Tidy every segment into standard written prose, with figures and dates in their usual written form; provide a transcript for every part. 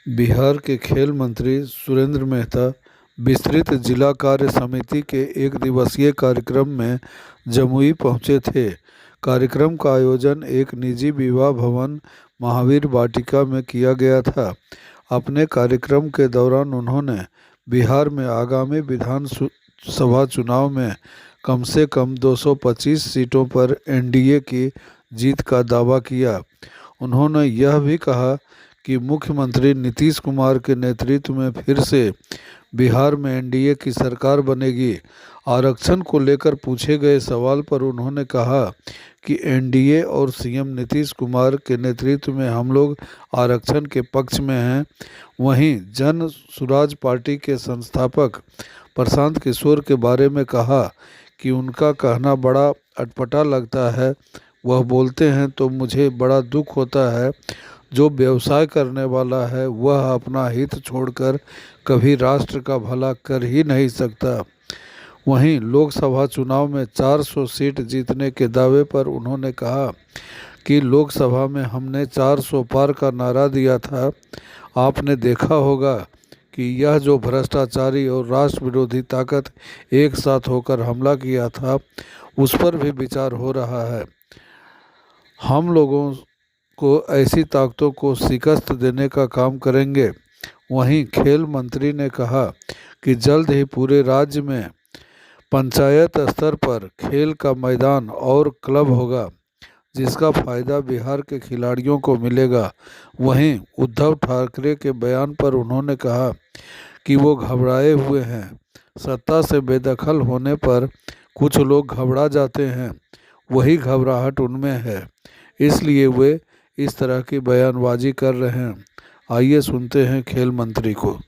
बिहार के खेल मंत्री सुरेंद्र मेहता विस्तृत जिला कार्य समिति के एक दिवसीय कार्यक्रम में जमुई पहुंचे थे। कार्यक्रम का आयोजन एक निजी विवाह भवन महावीर वाटिका में किया गया था। अपने कार्यक्रम के दौरान उन्होंने बिहार में आगामी विधानसभा चुनाव में कम से कम 225 सीटों पर एनडीए की जीत का दावा किया। उन्होंने यह भी कहा कि मुख्यमंत्री नीतीश कुमार के नेतृत्व में फिर से बिहार में एनडीए की सरकार बनेगी। आरक्षण को लेकर पूछे गए सवाल पर उन्होंने कहा कि एनडीए और सीएम नीतीश कुमार के नेतृत्व में हम लोग आरक्षण के पक्ष में हैं। वहीं जन सुराज पार्टी के संस्थापक प्रशांत किशोर के बारे में कहा कि उनका कहना बड़ा अटपटा लगता है। वह बोलते हैं तो मुझे बड़ा दुख होता है। जो व्यवसाय करने वाला है वह अपना हित छोड़कर कभी राष्ट्र का भला कर ही नहीं सकता। वहीं लोकसभा चुनाव में 400 सीट जीतने के दावे पर उन्होंने कहा कि लोकसभा में हमने 400 पार का नारा दिया था। आपने देखा होगा कि यह जो भ्रष्टाचारी और राष्ट्र विरोधी ताकत एक साथ होकर हमला किया था, उस पर भी विचार हो रहा है। हम लोगों को ऐसी ताकतों को शिकस्त देने का काम करेंगे। वहीं खेल मंत्री ने कहा कि जल्द ही पूरे राज्य में पंचायत स्तर पर खेल का मैदान और क्लब होगा, जिसका फायदा बिहार के खिलाड़ियों को मिलेगा। वहीं उद्धव ठाकरे के बयान पर उन्होंने कहा कि वो घबराए हुए हैं। सत्ता से बेदखल होने पर कुछ लोग घबरा जाते हैं, वही घबराहट उनमें है, इसलिए वे इस तरह की बयानबाजी कर रहे हैं। आइए सुनते हैं खेल मंत्री को।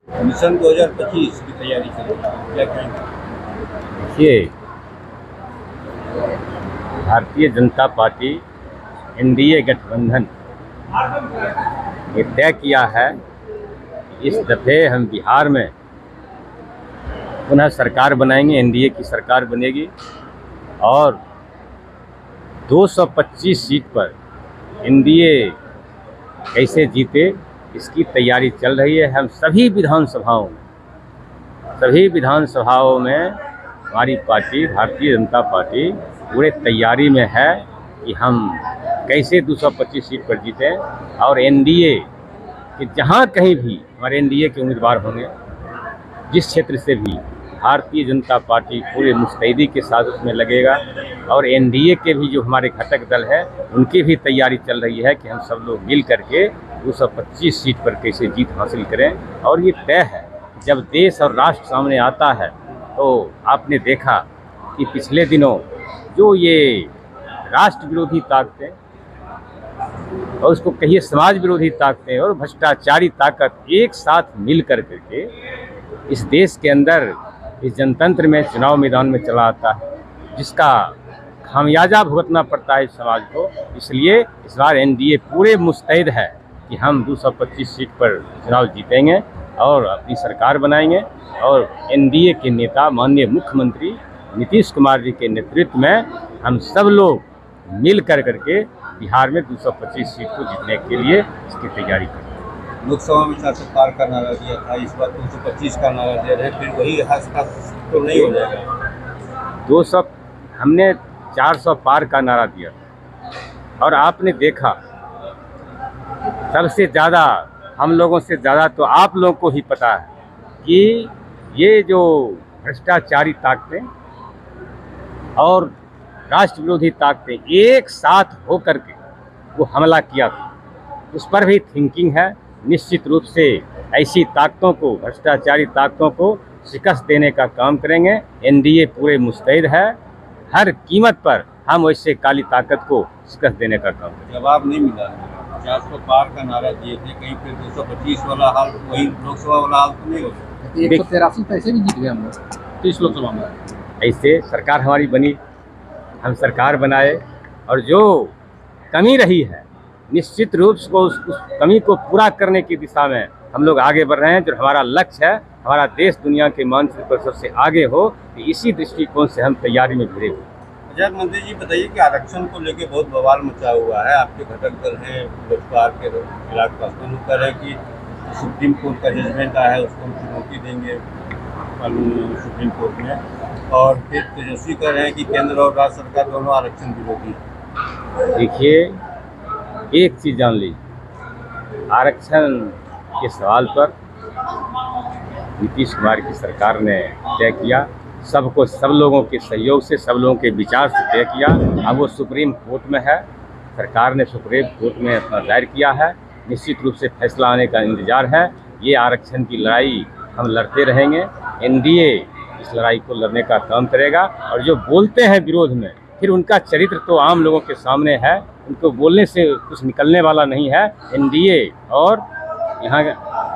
मिशन 2025 की तैयारी चल रही है, क्या कहेंगे? देखिए, भारतीय जनता पार्टी एनडीए गठबंधन ये तय किया है कि इस दफे हम बिहार में पुनः सरकार बनाएंगे, एनडीए की सरकार बनेगी और 225 सीट पर एनडीए कैसे जीते इसकी तैयारी चल रही है। हम सभी विधानसभाओं में हमारी पार्टी भारतीय जनता पार्टी पूरे तैयारी में है कि हम कैसे 225 सीट पर जीतें और एनडीए कि जहाँ कहीं भी हमारे एनडीए के उम्मीदवार होंगे, जिस क्षेत्र से भी भारतीय जनता पार्टी पूरे मुस्तैदी के साथ उसमें लगेगा और एनडीए के भी जो हमारे घटक दल है उनकी भी तैयारी चल रही है कि हम सब लोग मिल करके 225 सीट पर कैसे जीत हासिल करें। और ये तय है, जब देश और राष्ट्र सामने आता है तो आपने देखा कि पिछले दिनों जो ये राष्ट्र विरोधी ताकतें और उसको कहिए समाज विरोधी ताकतें और भ्रष्टाचारी ताकत एक साथ मिल करके इस देश के अंदर इस जनतंत्र में चुनाव मैदान में चला आता है, जिसका खामियाजा भुगतना पड़ता है इस समाज को। इसलिए इस बार एनडीए पूरे मुस्तैद है कि हम 225 सीट पर चुनाव जीतेंगे और अपनी सरकार बनाएंगे और एनडीए के नेता माननीय मुख्यमंत्री नीतीश कुमार जी के नेतृत्व में हम सब लोग मिल करके बिहार में 225 सीट को जीतने के लिए इसकी तैयारी करें। लोकसभा में 400 पार का नारा दिया था, इस बार 225 का नारा दे रहे हैं, फिर वही हादसा तो नहीं हो जाएगा? 200 हमने 400 पार का नारा दिया और आपने देखा सबसे ज़्यादा हम लोगों से ज़्यादा तो आप लोगों को ही पता है कि ये जो भ्रष्टाचारी ताकतें और राष्ट्र विरोधी ताकतें एक साथ होकर के वो हमला किया था, उस पर भी थिंकिंग है। निश्चित रूप से ऐसी ताकतों को, भ्रष्टाचारी ताकतों को शिकस्त देने का काम करेंगे। एनडीए पूरे मुस्तैद है, हर कीमत पर हम वैसे काली ताकत को शिकस्त देने का काम करेंगे। जवाब नहीं मिला, 400 पार का नारा दिए थे, कहीं फिर 225 वाला हाल, वही लोकसभा वाला हाल तो नहीं होगा? 183 पैसे भी जीत गए हम लोग 30 लोकसभा में। ऐसे सरकार हमारी बनी, हम सरकार बनाए और जो कमी रही है निश्चित रूप से उस कमी को पूरा करने की दिशा में हम लोग आगे बढ़ रहे हैं। जो हमारा लक्ष्य है, हमारा देश दुनिया के मानचित्र पर सबसे आगे हो, तो इसी दृष्टिकोण से हम तैयारी में भिड़े हुए। पंचायत मंत्री जी बताइए कि आरक्षण को लेकर बहुत बवाल मचा हुआ है। आपके घटक दल हैं लोजपा के खिलाफ प्रश्न कर रहे हैं कि सुप्रीम कोर्ट का जजमेंट आया है उसको हम चुनौती देंगे सुप्रीम कोर्ट में, और फिर तेजस्वी कह रहे हैं कि केंद्र और राज्य सरकार दोनों आरक्षण विरोधी हैं। देखिए, एक चीज़ जान लीजिए, आरक्षण के सवाल पर नीतीश कुमार की सरकार ने तय किया, सबको सब लोगों के सहयोग से, सब लोगों के विचार से तय किया। अब वो सुप्रीम कोर्ट में है, सरकार ने सुप्रीम कोर्ट में अपना दायर किया है, निश्चित रूप से फैसला आने का इंतजार है। ये आरक्षण की लड़ाई हम लड़ते रहेंगे, एनडीए इस लड़ाई को लड़ने का काम करेगा। और जो बोलते हैं विरोध में, फिर उनका चरित्र तो आम लोगों के सामने है, उनको बोलने से कुछ निकलने वाला नहीं है। एनडीए और यहाँ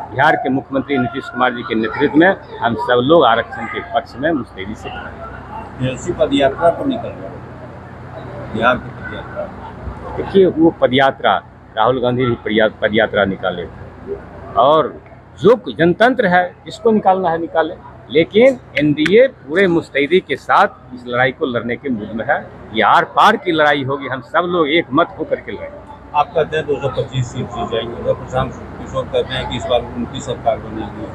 बिहार के मुख्यमंत्री नीतीश कुमार जी के नेतृत्व में हम सब लोग आरक्षण के पक्ष में मुस्तैदी से तेजस्वी पद यात्रा पर निकल रहे हैं, बिहार की पद यात्रा। देखिए, वो पदयात्रा राहुल गांधी भी पदयात्रा निकाले, और जो जनतंत्र है जिसको निकालना है निकाले, लेकिन एनडीए पूरे मुस्तैदी के साथ इस लड़ाई को लड़ने के मूड में है। ये आर पार की लड़ाई होगी, हम सब लोग एक मत होकर के लड़ेंगे। आप कहते हैं 225 सीट जीत जाएंगे, उधर प्रशांत किशोर कहते हैं कि इस बार उनकी सरकार बनेगी।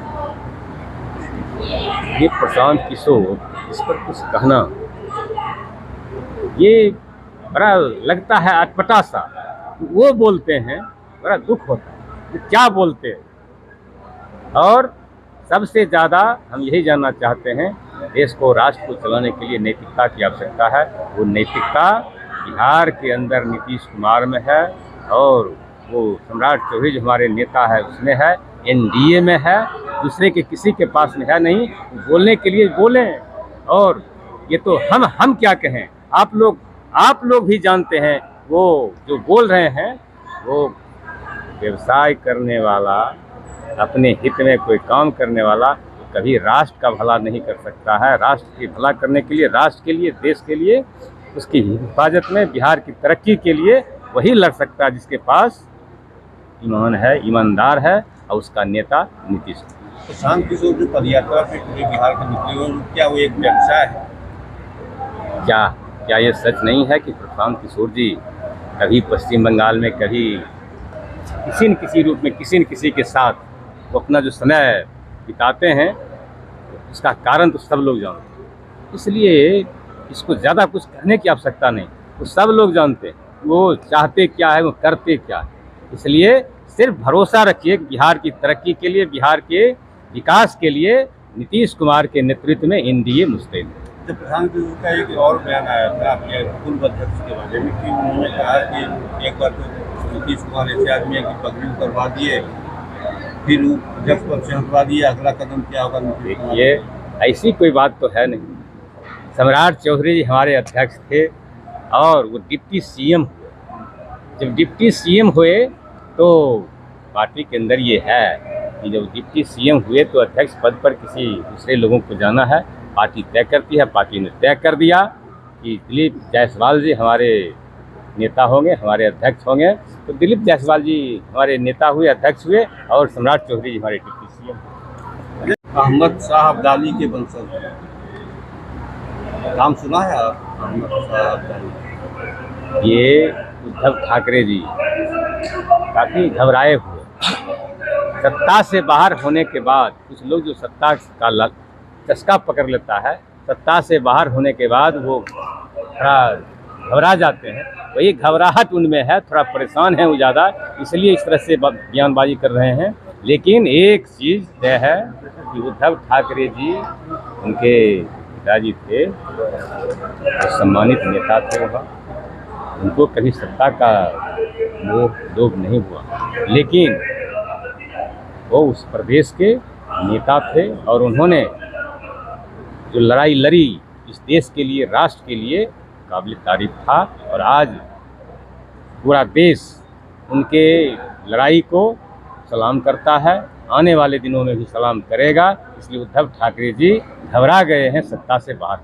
ये प्रशांत किशोर, इस पर कुछ कहना ये बड़ा लगता है अटपटा सा। वो बोलते हैं, बड़ा दुख होता है वो क्या बोलते हैं। और सबसे ज़्यादा हम यही जानना चाहते हैं, देश को, राष्ट्र को चलाने के लिए नैतिकता की आवश्यकता है। वो नैतिकता बिहार के अंदर नीतीश कुमार में है, और वो सम्राट चौधरी जो हमारे नेता है उसमें है, एनडीए में है, दूसरे के किसी के पास में है नहीं। बोलने के लिए बोलें, और ये तो हम क्या कहें, आप लोग भी जानते हैं। वो जो बोल रहे हैं, वो व्यवसाय करने वाला, अपने हित में कोई काम करने वाला कभी राष्ट्र का भला नहीं कर सकता है। राष्ट्र की भला करने के लिए, राष्ट्र के लिए, देश के लिए, उसकी हिफाजत में, बिहार की तरक्की के लिए वही लड़ सकता है जिसके पास ईमान है, ईमानदार है, और उसका नेता नीतीश कुमार। प्रशांत किशोर जो पदयात्रा पे पूरे बिहार के निकले हुए, क्या वो एक व्यवसाय है? क्या ये सच नहीं है कि प्रशांत किशोर जी कभी पश्चिम बंगाल में, कभी किसी न किसी रूप में, किसी न किसी के साथ वो अपना जो समय बिताते हैं, इसका कारण तो सब लोग जानते हैं। इसलिए इसको ज़्यादा कुछ कहने की आवश्यकता नहीं, वो सब लोग जानते हैं वो चाहते क्या है, वो करते क्या है। इसलिए सिर्फ भरोसा रखिए कि बिहार की तरक्की के लिए, बिहार के विकास के लिए नीतीश कुमार के नेतृत्व में एनडीए मुस्तैद है। तो प्रधानमंत्री का एक और बयान आया था आपके पूर्व अध्यक्ष के बारे में कि उन्होंने कहा कि एक बार तो नीतीश कुमार ऐसे आदमी है कि पगड़ी उतरवा दिए, फिर अध्यक्ष पद से हटवा दिए, अगला कदम क्या होगा? देखिए, ऐसी कोई बात तो है नहीं। सम्राट चौधरी जी हमारे अध्यक्ष थे, और वो डिप्टी सीएम हुए। जब डिप्टी सीएम हुए तो पार्टी के अंदर ये है कि जब डिप्टी सीएम हुए तो अध्यक्ष पद पर किसी दूसरे लोगों को जाना है, पार्टी तय करती है। पार्टी ने तय कर दिया कि दिलीप जायसवाल जी हमारे नेता होंगे, हमारे अध्यक्ष होंगे। तो दिलीप जायसवाल जी हमारे नेता हुए, अध्यक्ष हुए, और सम्राट चौधरी जी हमारे डिप्टी सीएम। अहमद शाह अब्दाली के वंशज, नाम सुना है आप? अहमद शाह अब्दाली, ये उद्धव ठाकरे जी काफ़ी घबराए हुए। सत्ता से बाहर होने के बाद कुछ लोग जो सत्ता का चस्का पकड़ लेता है, सत्ता से बाहर होने के बाद वो थोड़ा घबरा जाते हैं। वही घबराहट उनमें है, थोड़ा परेशान है वो ज़्यादा, इसलिए इस तरह से बयानबाजी कर रहे हैं। लेकिन एक चीज़ तय है कि उद्धव ठाकरे जी, उनके पिताजी थे, तो सम्मानित नेता थे वहाँ, उनको कभी सत्ता का मोह लोभ नहीं हुआ। लेकिन वो उस प्रदेश के नेता थे, और उन्होंने जो लड़ाई लड़ी इस देश के लिए, राष्ट्र के लिए, काबिल तारीफ था। और आज पूरा देश उनके लड़ाई को सलाम करता है, आने वाले दिनों में भी सलाम करेगा। इसलिए उद्धव ठाकरे जी घबरा गए हैं सत्ता से बाहर।